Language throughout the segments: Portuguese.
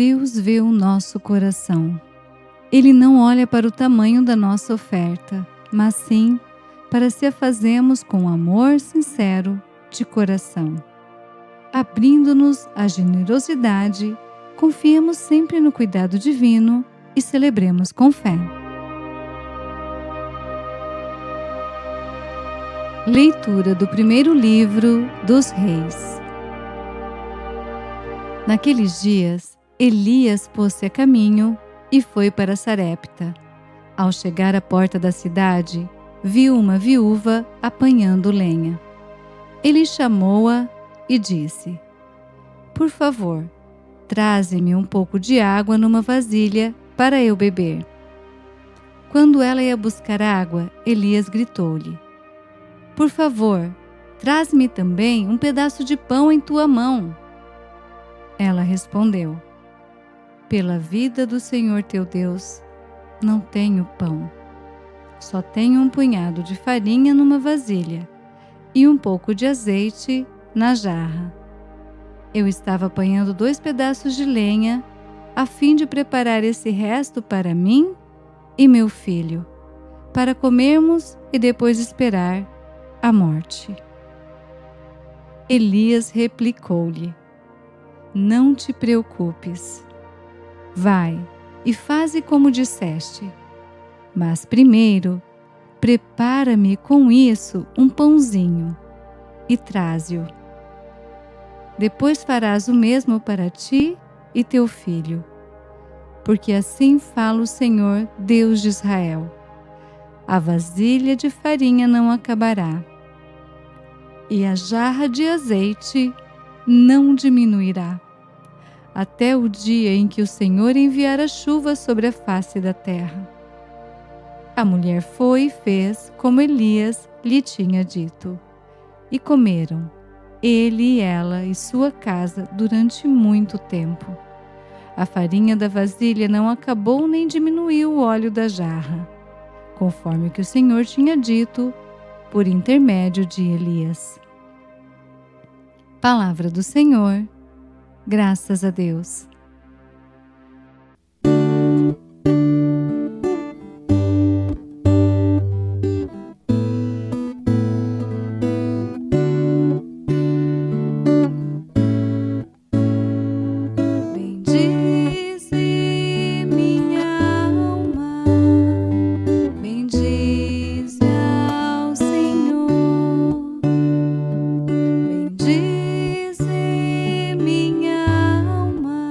Deus vê o nosso coração. Ele não olha para o tamanho da nossa oferta, mas sim para se a fazemos com amor sincero de coração. Abrindo-nos à generosidade, confiemos sempre no cuidado divino e celebremos com fé. Leitura do primeiro livro dos Reis. Naqueles dias, Elias pôs-se a caminho e foi para Sarepta. Ao chegar à porta da cidade, viu uma viúva apanhando lenha. Ele chamou-a e disse: "Por favor, traze-me um pouco de água numa vasilha para eu beber." Quando ela ia buscar água, Elias gritou-lhe: "Por favor, traz-me também um pedaço de pão em tua mão." Ela respondeu: "Pela vida do Senhor teu Deus, não tenho pão. Só tenho um punhado de farinha numa vasilha e um pouco de azeite na jarra. Eu estava apanhando 2 pedaços de lenha a fim de preparar esse resto para mim e meu filho, para comermos e depois esperar a morte." Elias replicou-lhe: "Não te preocupes. Vai e faze como disseste. Mas primeiro, prepara-me com isso um pãozinho e traze-o. Depois farás o mesmo para ti e teu filho, porque assim fala o Senhor, Deus de Israel: a vasilha de farinha não acabará, e a jarra de azeite não diminuirá, até o dia em que o Senhor enviar a chuva sobre a face da terra." A mulher foi e fez como Elias lhe tinha dito, e comeram, ele e ela e sua casa, durante muito tempo. A farinha da vasilha não acabou nem diminuiu o óleo da jarra, conforme o que o Senhor tinha dito por intermédio de Elias. Palavra do Senhor. Graças a Deus. Bendize minha alma, bendize ao Senhor. Bendize minha alma,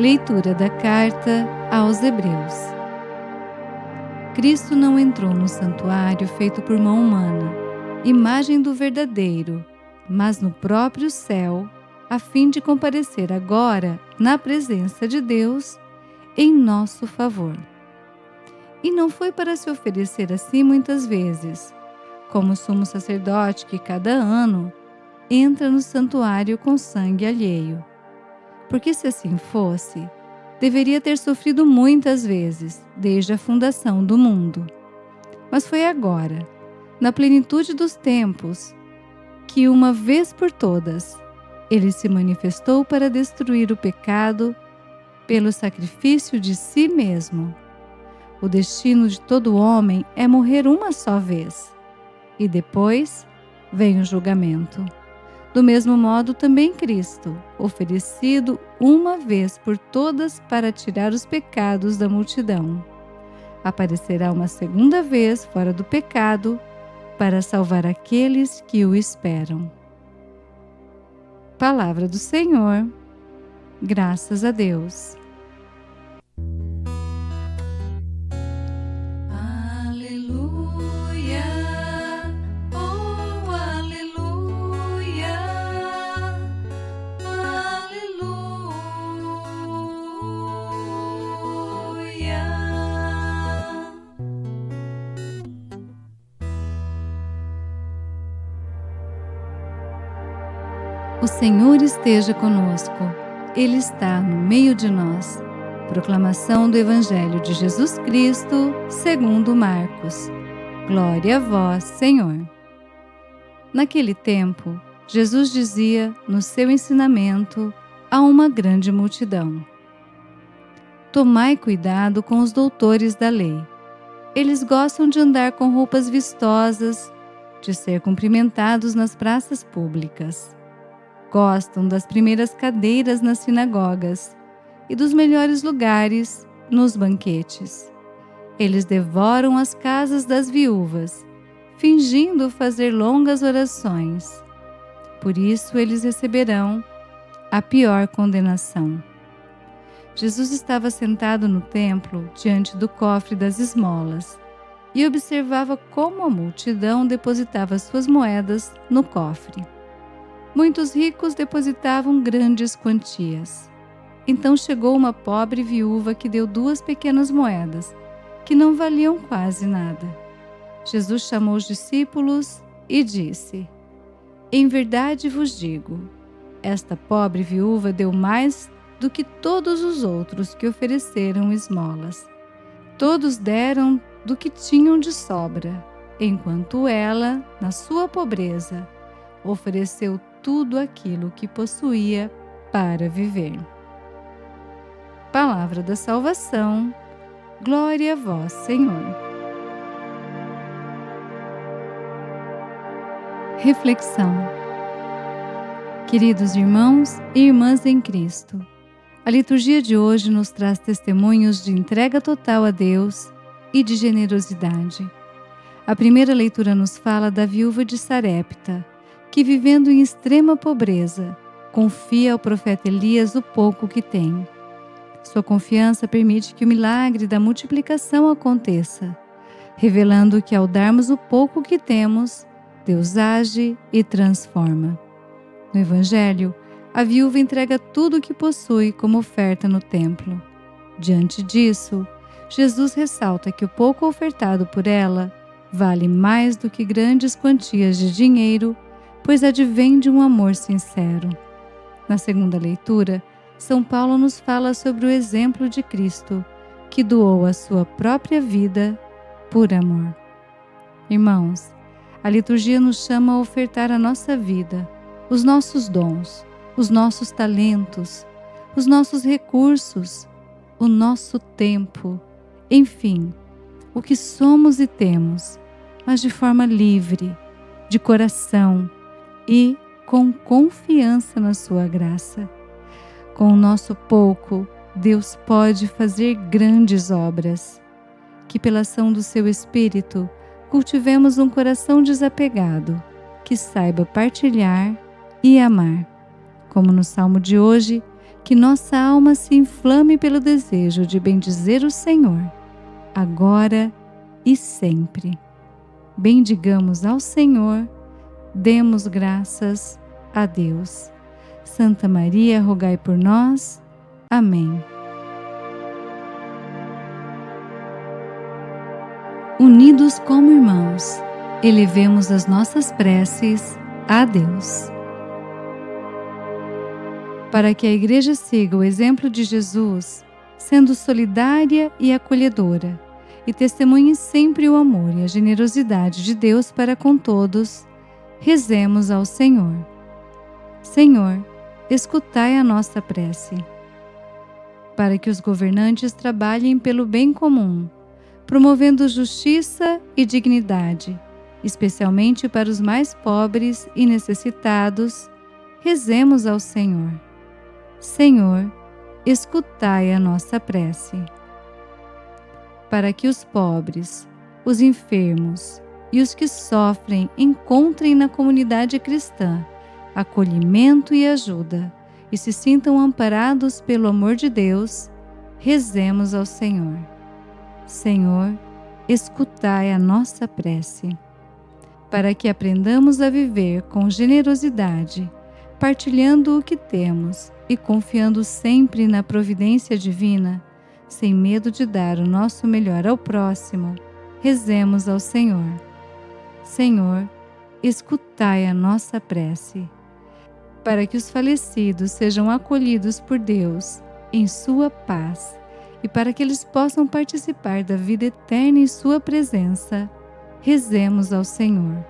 Leitura da carta aos Hebreus. Cristo não entrou no santuário feito por mão humana, imagem do verdadeiro, mas no próprio céu, a fim de comparecer agora na presença de Deus em nosso favor. E não foi para se oferecer a si muitas vezes, como o sumo sacerdote que cada ano entra no santuário com sangue alheio. Porque se assim fosse, deveria ter sofrido muitas vezes, desde a fundação do mundo. Mas foi agora, na plenitude dos tempos, que uma vez por todas, ele se manifestou para destruir o pecado pelo sacrifício de si mesmo. O destino de todo homem é morrer uma só vez, e depois vem o julgamento. Do mesmo modo, também Cristo, oferecido uma vez por todas para tirar os pecados da multidão, aparecerá uma segunda vez fora do pecado para salvar aqueles que o esperam. Palavra do Senhor, graças a Deus. O Senhor esteja conosco, Ele está no meio de nós. Proclamação do Evangelho de Jesus Cristo, segundo Marcos. Glória a vós, Senhor. Naquele tempo, Jesus dizia no seu ensinamento a uma grande multidão: Tomai cuidado com os doutores da lei. Eles gostam de andar com roupas vistosas, de ser cumprimentados nas praças públicas. Gostam das primeiras cadeiras nas sinagogas e dos melhores lugares nos banquetes. Eles devoram as casas das viúvas, fingindo fazer longas orações. Por isso eles receberão a pior condenação. Jesus estava sentado no templo, diante do cofre das esmolas, e observava como a multidão depositava suas moedas no cofre. Muitos ricos depositavam grandes quantias. Então chegou uma pobre viúva que deu 2 pequenas moedas, que não valiam quase nada. Jesus chamou os discípulos e disse: Em verdade vos digo, esta pobre viúva deu mais do que todos os outros que ofereceram esmolas. Todos deram do que tinham de sobra, enquanto ela, na sua pobreza, ofereceu tudo aquilo que possuía para viver. Palavra da salvação, glória a vós, Senhor. Reflexão. Queridos irmãos e irmãs em Cristo, a liturgia de hoje nos traz testemunhos de entrega total a Deus e de generosidade. A primeira leitura nos fala da viúva de Sarepta, que, vivendo em extrema pobreza, confia ao profeta Elias o pouco que tem. Sua confiança permite que o milagre da multiplicação aconteça, revelando que ao darmos o pouco que temos, Deus age e transforma. No Evangelho, a viúva entrega tudo o que possui como oferta no templo. Diante disso, Jesus ressalta que o pouco ofertado por ela vale mais do que grandes quantias de dinheiro, pois advém de um amor sincero. Na segunda leitura, São Paulo nos fala sobre o exemplo de Cristo, que doou a sua própria vida por amor. Irmãos, a liturgia nos chama a ofertar a nossa vida, os nossos dons, os nossos talentos, os nossos recursos, o nosso tempo, enfim, o que somos e temos, mas de forma livre, de coração e com confiança na sua graça. Com o nosso pouco, Deus pode fazer grandes obras. Que pela ação do seu Espírito, cultivemos um coração desapegado, que saiba partilhar e amar. Como no Salmo de hoje, que nossa alma se inflame pelo desejo de bendizer o Senhor, agora e sempre. Bendigamos ao Senhor, demos graças a Deus. Santa Maria, rogai por nós. Amém. Unidos como irmãos, elevemos as nossas preces a Deus. Para que a Igreja siga o exemplo de Jesus, sendo solidária e acolhedora, e testemunhe sempre o amor e a generosidade de Deus para com todos, rezemos ao Senhor. Senhor, escutai a nossa prece. Para que os governantes trabalhem pelo bem comum, promovendo justiça e dignidade, especialmente para os mais pobres e necessitados, rezemos ao Senhor. Senhor, escutai a nossa prece. Para que os pobres, os enfermos e os que sofrem encontrem na comunidade cristã acolhimento e ajuda e se sintam amparados pelo amor de Deus, rezemos ao Senhor. Senhor, escutai a nossa prece. Para que aprendamos a viver com generosidade, partilhando o que temos e confiando sempre na providência divina, sem medo de dar o nosso melhor ao próximo, rezemos ao Senhor. Senhor, escutai a nossa prece. Para que os falecidos sejam acolhidos por Deus em sua paz, e para que eles possam participar da vida eterna em sua presença, rezemos ao Senhor.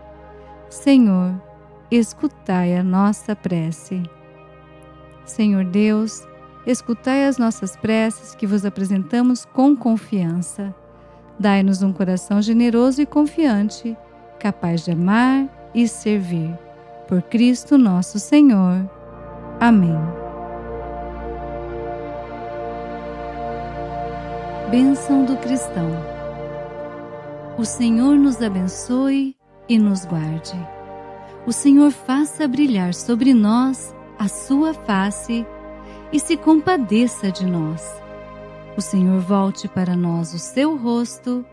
Senhor, escutai a nossa prece. Senhor Deus, escutai as nossas preces que vos apresentamos com confiança. Dai-nos um coração generoso e confiante, capaz de amar e servir. Por Cristo nosso Senhor. Amém. Bênção do cristão. O Senhor nos abençoe e nos guarde. O Senhor faça brilhar sobre nós a sua face e se compadeça de nós. O Senhor volte para nós o seu rosto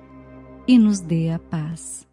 e nos dê a paz.